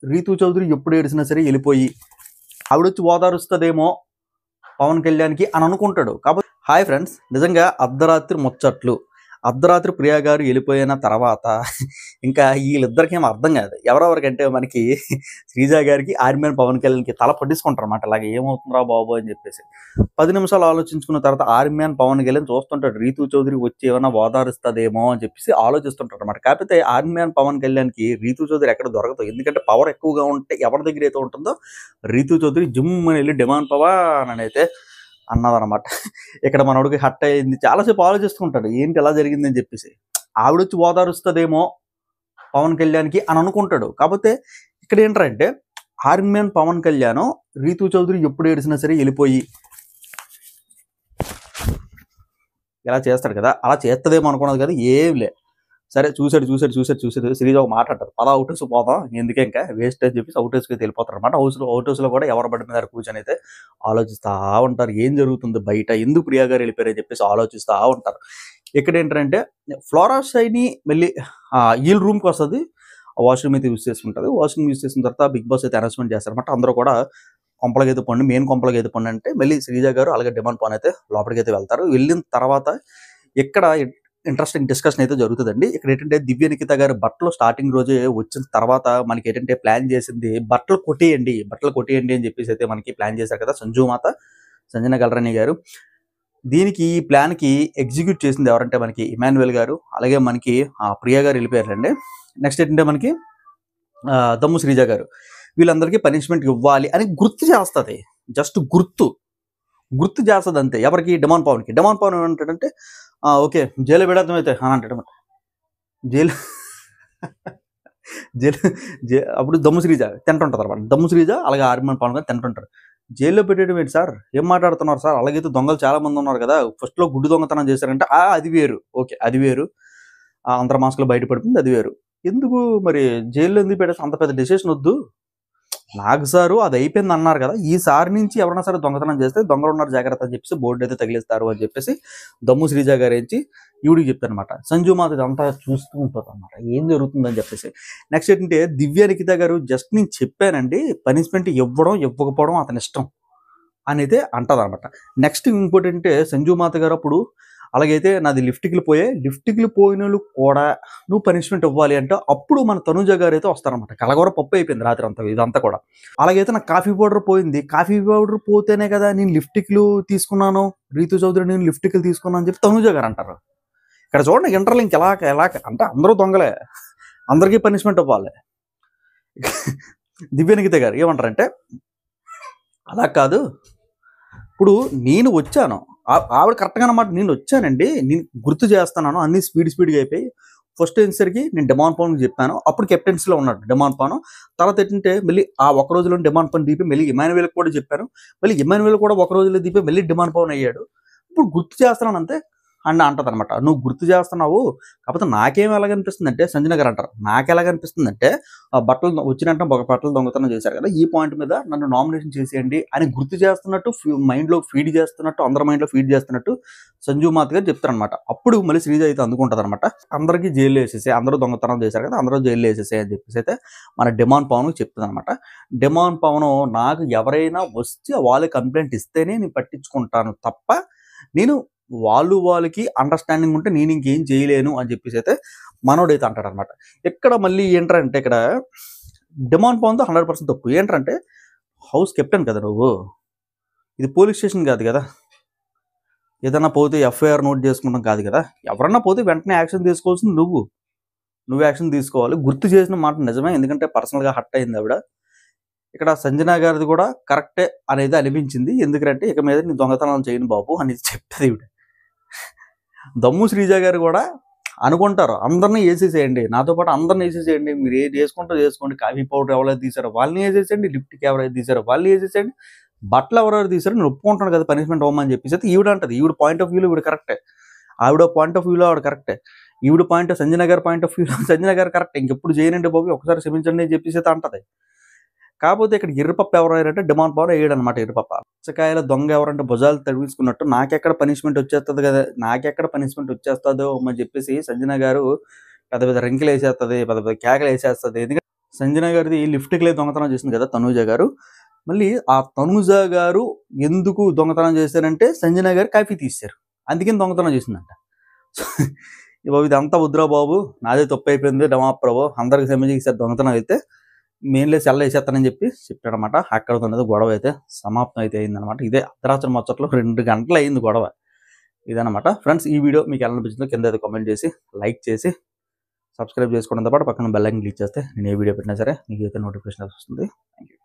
రీతూ చౌదరి ఎప్పుడు ఏడిసినా సరే వెళ్ళిపోయి ఆవిడొచ్చి ఓదారుస్తుందేమో పవన్ కళ్యాణ్కి అని అనుకుంటాడు. కాబట్టి హాయ్ ఫ్రెండ్స్, నిజంగా అర్ధరాత్రి ముచ్చట్లు. అర్ధరాత్రి ప్రియా గారు వెళ్ళిపోయిన తర్వాత ఇంకా వీళ్ళిద్దరికి ఏమో అర్థం కాదు. ఎవరెవరికంటే మనకి శ్రీజ గారికి ఆర్మీన్ పవన్ కళ్యాణ్కి తల పట్టించుకుంటారు అన్నమాట. అలాగే ఏమవుతుందిరా బాబు అని చెప్పేసి 10 నిమిషాలు ఆలోచించుకున్న తర్వాత ఆర్మీన్ పవన్ కళ్యాణ్ చూస్తుంటాడు, రీతూ చౌదరి వచ్చి ఏమైనా ఓదారుస్తుందేమో అని చెప్పేసి ఆలోచిస్తుంటాడు అనమాట. కాకపోతే ఆర్మీన్ పవన్ కళ్యాణ్కి రీతూ చౌదరి ఎక్కడ దొరకదు. ఎందుకంటే పవర్ ఎక్కువగా ఉంటే ఎవరి దగ్గర అయితే ఉంటుందో రీతూ చౌదరి జిమ్ అని వెళ్ళి డిమాండ్ పవన్ అని అయితే అన్నదనమాట. ఇక్కడ మనోడికి హట్ అయింది. చాలాసేపు ఆలోచిస్తుంటాడు ఏంటి ఎలా జరిగింది అని చెప్పేసి. ఆవిడొచ్చి ఓదారుస్తుందేమో పవన్ కళ్యాణ్కి అని అనుకుంటాడు. కాకపోతే ఇక్కడ ఏంటంటే ఆర్మీన్ పవన్ కళ్యాణ్ రీతూ చౌదరి ఎప్పుడు ఏడిసినా సరే వెళ్ళిపోయి ఇలా చేస్తాడు కదా, అలా చేస్తుందేమో అనుకున్నది కదా, ఏం లే. సరే చూసాడు శ్రీజ ఒక మాట అంటారు, పద అవుట్ హౌస్ పోదాం ఎందుకే ఇంకా వేస్ట్ అని చెప్పేసి అవుట్ హౌస్కి వెళ్ళిపోతారు అనమాట. అవుట్ హౌస్లో కూడా ఎవరి బడి మీద కూర్చొని అయితే ఆలోచిస్తూ ఉంటారు ఏం జరుగుతుంది బయట, ఎందుకు ప్రియా గారు వెళ్ళిపోయారని చెప్పేసి ఆలోచిస్తూ ఉంటారు. ఇక్కడ ఏంటంటే ఫ్లోరా షైని మళ్ళీ వీళ్ళ రూమ్కి వస్తుంది, వాష్రూమ్ అయితే యూజ్ చేసుకుంటుంది. వాష్రూమ్ యూజ్ చేసిన తర్వాత బిగ్ బాస్ అయితే అనౌన్స్మెంట్ చేస్తారనమాట. అందరూ కూడా కొంపలకైతే పండు, మెయిన్ కొంపలకైతే పండు అంటే మళ్ళీ శ్రీజ గారు అలాగే డిమాండ్ పవన్ అయితే లోపలికి అయితే వెళ్తారు. వెళ్ళిన తర్వాత ఇక్కడ ఇంట్రెస్టింగ్ డిస్కషన్ అయితే జరుగుతుందండి. ఇక్కడ ఏంటంటే దివ్య నిఖిత గారు బట్టలు స్టార్టింగ్ రోజే వచ్చిన తర్వాత మనకి ఏంటంటే ప్లాన్ చేసింది బట్టలు కొట్టేయండి అని చెప్పేసి అయితే మనకి ప్లాన్ చేశారు కదా సంజన గల్రాని గారు. దీనికి ఈ ప్లాన్కి ఎగ్జిక్యూట్ చేసింది ఎవరంటే మనకి ఇమాన్యుయల్ గారు, అలాగే మనకి ప్రియా గారు వెళ్ళిపోయారండి. నెక్స్ట్ ఏంటంటే మనకి దమ్ము శ్రీజ గారు. వీళ్ళందరికీ పనిష్మెంట్ ఇవ్వాలి అని గుర్తు చేస్తుంది, జస్ట్ గుర్తు చేస్తుంది అంతే. ఎవరికి? డిమాండ్ పవన్కి. డిమాండ్ పవన్ ఏమంటాడంటే ఓకే జైలు పెడతాం అయితే అని అంటాడనమాట. జైలు అప్పుడు దమ్ము శ్రీజ తింటుంటారు అనమాట. దమ్ము శ్రీజ అలాగే ఆర్మీన్ పవన్ గారు తింటుంటారు. జైల్లో పెట్టేయడం ఏంటి సార్, ఏం మాట్లాడుతున్నారు సార్, అలాగైతే దొంగలు చాలా మంది ఉన్నారు కదా, ఫస్ట్లో గుడ్డు దొంగతనం చేశారంటే అది వేరు, ఓకే అది వేరు, అంతర్ మాస్కులు బయటపడిపోయింది అది వేరు. ఎందుకు మరి జైల్లో ఎందుకు పెట్టేసి అంత పెద్ద డెసిషన్ వద్దు, నాకు సారు అది అయిపోయింది అన్నారు కదా, ఈసారి నుంచి ఎవరైనా సరే దొంగతనం చేస్తే దొంగలు ఉన్నారు జాగ్రత్త అని చెప్పేసి బోర్డు అయితే తగిలిస్తారు అని చెప్పేసి దమ్ము శ్రీజ గారు ఏంచి ఈవిడికి చెప్తారనమాట. సంజు మాత ఇదంతా చూస్తూ ఉంటుంది అనమాట ఏం జరుగుతుందని చెప్పేసి. నెక్స్ట్ ఏంటంటే దివ్య నిఖిత గారు జస్ట్ నేను చెప్పానండి, పనిష్మెంట్ ఇవ్వకపోవడం అతని ఇష్టం అని అయితే అంటది అనమాట. నెక్స్ట్ ఇంకోటి అంటే సంజు మాత గారు అప్పుడు అలాగైతే నాది లిఫ్ట్కి పోయిన వాళ్ళు కూడా నువ్వు పనిష్మెంట్ ఇవ్వాలి అంటే అప్పుడు మన తనుజ గారు అయితే వస్తారనమాట. కలగూర పప్పు అయిపోయింది రాత్రి అంతా ఇదంతా కూడా. అలాగైతే నాకు కాఫీ పౌడర్ పోయింది, కాఫీ పౌడర్ పోతేనే కదా నేను లిఫ్టిక్లు తీసుకున్నాను, రీతూ చౌదరి నేను లిఫ్టిక్లు తీసుకున్నాను అని చెప్పి తనుజ గారు అంటారు. ఇక్కడ చూడండి ఇంటర్లింక్ ఎలా అంటే అందరూ దొంగలే, అందరికీ పనిష్మెంట్ ఇవ్వాలి. దివ్య నిఖిత గారు ఏమంటారంటే అలా కాదు, ఇప్పుడు నేను వచ్చాను, ఆవిడ కరెక్ట్గా అన్నమాట, నేను వచ్చానండి, నేను గుర్తు చేస్తున్నాను, అన్ని స్పీడ్గా అయిపోయి ఫస్ట్ వచ్చేసరికి నేను డిమాండ్ పవన్కి చెప్పాను, అప్పుడు కెప్టెన్సీలో ఉన్నాడు డిమాండ్ పవన్. తర్వాత ఏంటంటే మళ్ళీ ఆ ఒక రోజులో డిమాండ్ పవన్ దీపి మళ్ళీ ఇమాన్యుయల్కి కూడా చెప్పాను, మళ్ళీ ఇమాన్యుయల్ కూడా ఒక రోజులో దీపి మళ్ళీ డిమాండ్ పవన్ అయ్యాడు, ఇప్పుడు గుర్తు చేస్తున్నాను అంతే అని అంటది అనమాట. నువ్వు గుర్తు చేస్తున్నావు, కాకపోతే నాకేం ఎలాగనిపిస్తుంది అంటే సంజన గారు అంటారు, నాకు ఎలాగనిపిస్తుంది అంటే బట్టలు వచ్చినట్టు బట్టలు దొంగతనం చేశారు కదా, ఈ పాయింట్ మీద నన్ను నామినేషన్ చేసేయండి అని గుర్తు చేస్తున్నట్టు మైండ్లో ఫీడ్ చేస్తున్నట్టు, అందరి మైండ్లో ఫీడ్ చేస్తున్నట్టు సంజు మాత గారు చెప్తారనమాట. అప్పుడు మళ్ళీ శ్రీజ అయితే అందుకుంటుంది అనమాట, అందరికీ జైల్లో వేసేసే, అందరూ దొంగతనం చేశారు కదా, అందరూ జైల్లో వేసేసే అని చెప్పేసి అయితే మన డిమాండ్ పవన్కి చెప్తుంది అనమాట. డిమాండ్ పవన్ నాకు ఎవరైనా వచ్చి వాళ్ళు కంప్లైంట్ ఇస్తేనే నేను పట్టించుకుంటాను తప్ప నేను వాళ్ళకి అండర్స్టాండింగ్ ఉంటే నేను ఇంకేం చేయలేను అని చెప్పేసి అయితే మనోడైతే అంటాడు అనమాట. ఇక్కడ మళ్ళీ ఏంటంటే ఇక్కడ డిమాండ్ పవన్తో 100% తప్పు. ఏంటంటే హౌస్ కెప్టెన్ కదా నువ్వు, ఇది పోలీస్ స్టేషన్ కాదు కదా, ఏదన్నా పోతే ఎఫ్ఐఆర్ నోట్ చేసుకుంటాం కాదు కదా, ఎవరన్నా పోతే వెంటనే యాక్షన్ తీసుకోవాల్సింది నువ్వు యాక్షన్ తీసుకోవాలి. గుర్తు చేసిన మాట నిజమే, ఎందుకంటే పర్సనల్గా హట్ అయింది ఆవిడ. ఇక్కడ సంజన గారిది కూడా కరెక్టే అనేది అనిపించింది, ఎందుకంటే ఇక మీద నీ దొంగతనం చేయను బాబు అనేది చెప్తుంది ఇవిడ. దమ్ము శ్రీజ గారు కూడా అనుకుంటారు అందరినీ వేసేసేయండి, నాతో పాటు అందరినీ వేసేసేయండి, మీరు ఏది వేసుకుంటారో వేసుకోండి, కాఫీ పౌడర్ ఎవరైతే తీసారో వాళ్ళని వేసేసేయండి, లిఫ్ట్కి ఎవరైతే తీసారో వాళ్ళని వేసేసేయండి, బట్టలు ఎవరెవరు తీసారో నేను ఒప్పుకుంటాను కదా పనిష్మెంట్ ఇవ్వమని చెప్పేసి అయితే ఈవిడ అంటది. ఈవిడ పాయింట్ ఆఫ్ వ్యూలో ఈవిడ కరెక్టే, ఆవిడ పాయింట్ ఆఫ్ వ్యూలో ఆవిడ కరెక్టే, ఈవిడ పాయింట్ సంజన గారి పాయింట్ ఆఫ్ వ్యూలో సంజన గారు కరెక్ట్, ఇంకెప్పుడు చేయనండి బాబు ఒకసారి క్షమించండి అని చెప్పేసి అయితే అంటది. కాకపోతే ఇక్కడ ఎర్రపప్ప ఎవరైనా డిమాండ్ పవర్ వేయడం అనమాట. ఎర్రపప్ప పుచ్చకాయల దొంగ ఎవరంటే భుజాలు తడిపించుకున్నట్టు నాకెక్కడ పనిష్మెంట్ వచ్చేస్తుందో అని చెప్పేసి సంజన గారు పెద్ద పెద్ద రింకులు వేసేస్తుంది, పెద్ద పెద్ద కేకలు వేసేస్తుంది. ఎందుకంటే సంజన గారిది లిఫ్ట్కి లేదు దొంగతనం చేసింది కదా తనూజ గారు. మళ్ళీ ఆ తనూజ గారు ఎందుకు దొంగతనం చేశారంటే సంజన గారు కాఫీ తీశారు, అందుకని దొంగతనం చేసిందంట. బాబు ఇదంతా వద్దురా బాబు, నాదే తప్పు అయిపోయింది, డమాప్రభు అందరికి సంబంధించి ఈసారి దొంగతనం అయితే మెయిన్లే సెల్ల వేసేస్తానని చెప్పి చెప్పాడనమాట. అక్కడతో అనేది గొడవ అయితే సమాప్తం అయితే అయిందనమాట. ఇదే అర్ధరాత్రి ముచ్చట్లో 2 గంటలు అయింది గొడవ. ఇదనమాట ఫ్రెండ్స్. ఈ వీడియో మీకు ఎలా అనిపించిందో కింద అయితే కామెంట్ చేసి లైక్ చేసి సబ్స్క్రైబ్ చేసుకోవడంతో పాటు పక్కన బెల్ ఐకాన్ క్లిక్ చేస్తే నేను ఏ వీడియో పెట్టినా సరే మీకు అయితే నోటిఫికేషన్ వస్తుంది. Thank you.